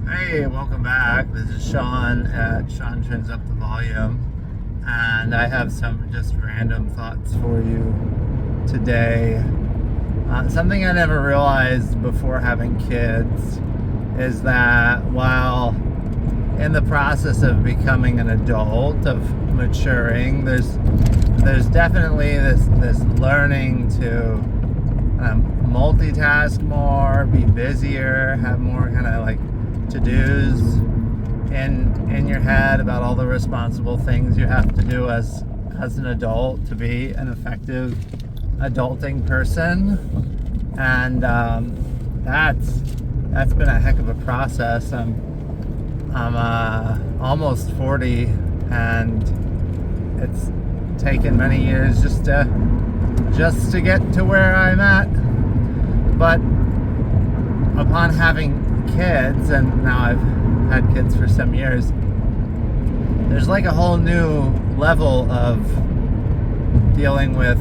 Hey, welcome back. This is Sean at Sean Turns Up the Volume, and I have some just random thoughts for you today. Something I never realized before having kids is that while in the process of becoming an adult, of maturing, there's definitely this learning to multitask more, be busier, have more kind of like to-dos in your head about all the responsible things you have to do as an adult to be an effective adulting person. And that's been a heck of a process. I'm almost 40, and it's taken many years just to get to where I'm at. But upon having kids, and now I've had kids for some years, there's like a whole new level of dealing with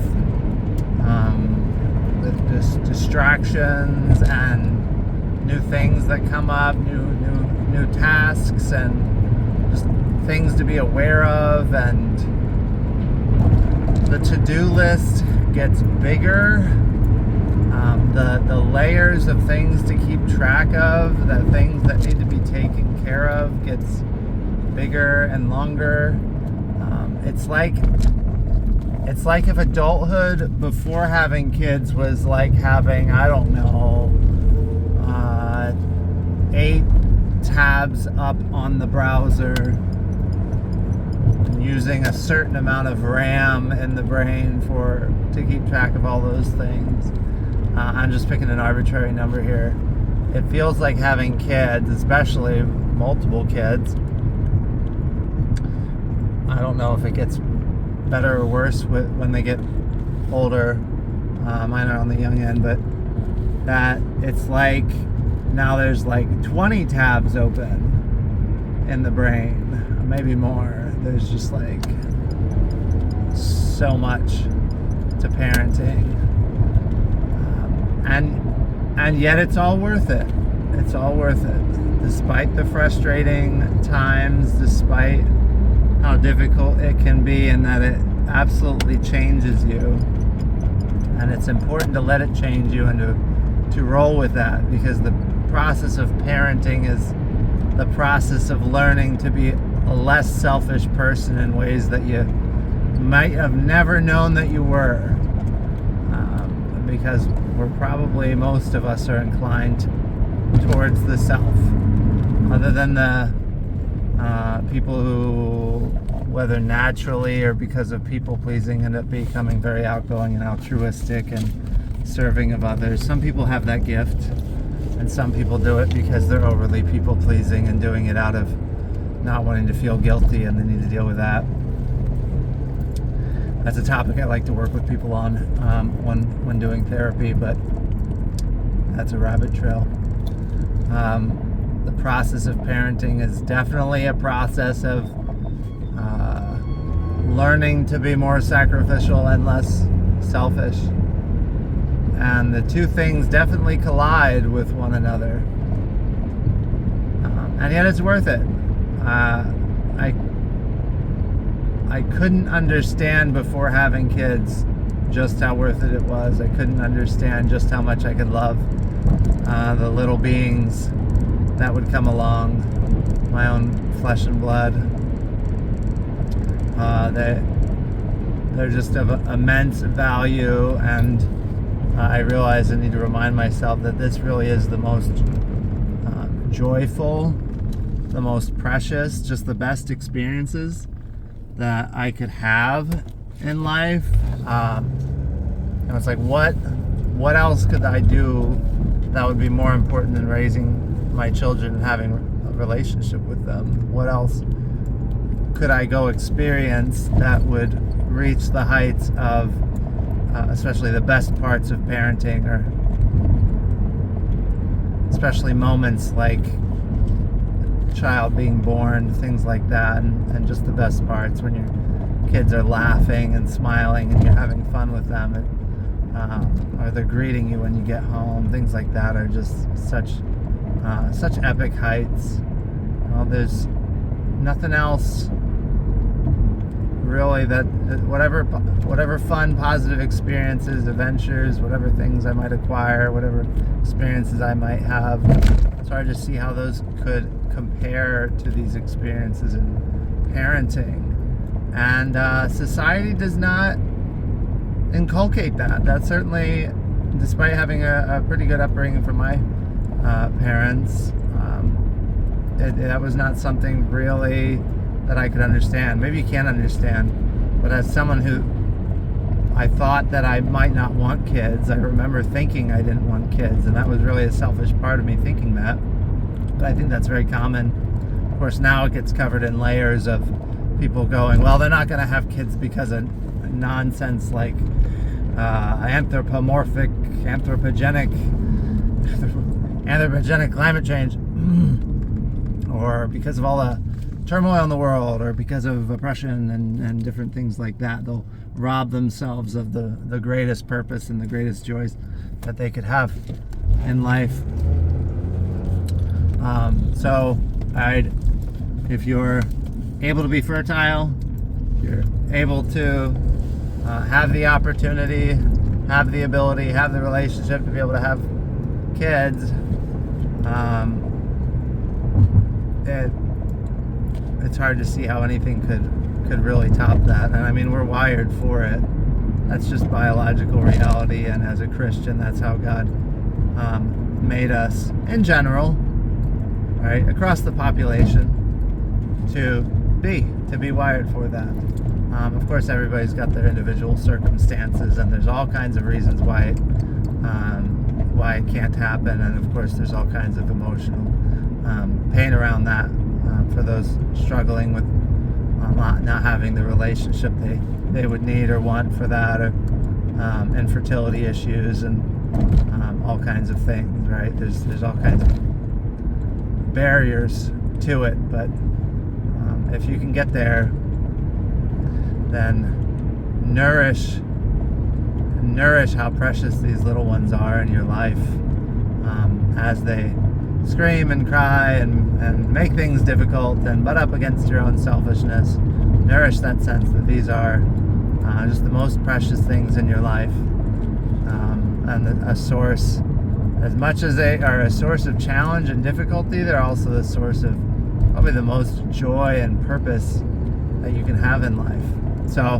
distractions and new things that come up, new tasks, and just things to be aware of, and the to-do list gets bigger. The layers of things to keep track of, the things that need to be taken care of, gets bigger and longer. It's like if adulthood before having kids was like having, I don't know, 8 tabs up on the browser, and using a certain amount of RAM in the brain to keep track of all those things. I'm just picking an arbitrary number here. It feels like having kids, especially multiple kids. I don't know if it gets better or worse when they get older. Mine are on the young end, but that it's like now there's like 20 tabs open in the brain, maybe more. There's just like so much to parenting. And yet it's all worth it. It's all worth it. Despite the frustrating times, despite how difficult it can be, and that it absolutely changes you. And it's important to let it change you and to roll with that, because the process of parenting is the process of learning to be a less selfish person in ways that you might have never known that you were. Because most of us are inclined towards the self, other than the people who, whether naturally or because of people pleasing, end up becoming very outgoing and altruistic and serving of others. Some people have that gift, and some people do it because they're overly people pleasing and doing it out of not wanting to feel guilty, and they need to deal with that. That's a topic I like to work with people on when doing therapy, but that's a rabbit trail. The process of parenting is definitely a process of learning to be more sacrificial and less selfish. And the two things definitely collide with one another. And yet it's worth it. I couldn't understand before having kids just how worth it was. I couldn't understand just how much I could love the little beings that would come along, my own flesh and blood. They're just of immense value, and I realize I need to remind myself that this really is the most joyful, the most precious, just the best experiences that I could have in life. And it's like, what else could I do that would be more important than raising my children and having a relationship with them? What else could I go experience that would reach the heights of especially the best parts of parenting, or especially moments like child being born, things like that, and just the best parts when your kids are laughing and smiling and you're having fun with them, or they're greeting you when you get home. Things like that are just such such epic heights. There's nothing else really that whatever fun, positive experiences, adventures, whatever things I might acquire, whatever experiences I might have, it's hard to see how those could compare to these experiences in parenting. And society does not inculcate that. That certainly, despite having a pretty good upbringing from my parents, that was not something really that I could understand. Maybe you can't understand, but as someone who I thought that I might not want kids, I remember thinking I didn't want kids, and that was really a selfish part of me thinking that. But I think that's very common. Of course, now it gets covered in layers of people going, well, they're not going to have kids because of nonsense like anthropogenic climate change, or because of all the turmoil in the world, or because of oppression and different things like that. They'll rob themselves of the greatest purpose and the greatest joys that they could have in life. So if you're able to be fertile, you're able to have the opportunity, have the ability, have the relationship to be able to have kids, it's hard to see how anything could really top that. And I mean, we're wired for it. That's just biological reality, and as a Christian, that's how God made us in general, right, across the population, to be wired for that. Of course, everybody's got their individual circumstances, and there's all kinds of reasons why it can't happen, and of course there's all kinds of emotional pain around that for those struggling with not having the relationship they would need or want for that, or infertility issues, and all kinds of things, right? There's all kinds of barriers to it, but if you can get there, then nourish how precious these little ones are in your life, as they scream and cry and make things difficult and butt up against your own selfishness. Nourish that sense that these are just the most precious things in your life, and a source, as much as they are a source of challenge and difficulty, they're also the source of probably the most joy and purpose that you can have in life. So,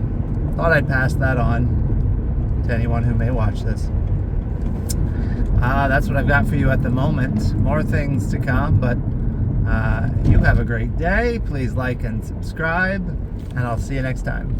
thought I'd pass that on to anyone who may watch this. That's what I've got for you at the moment. More things to come, but you have a great day. Please like and subscribe, and I'll see you next time.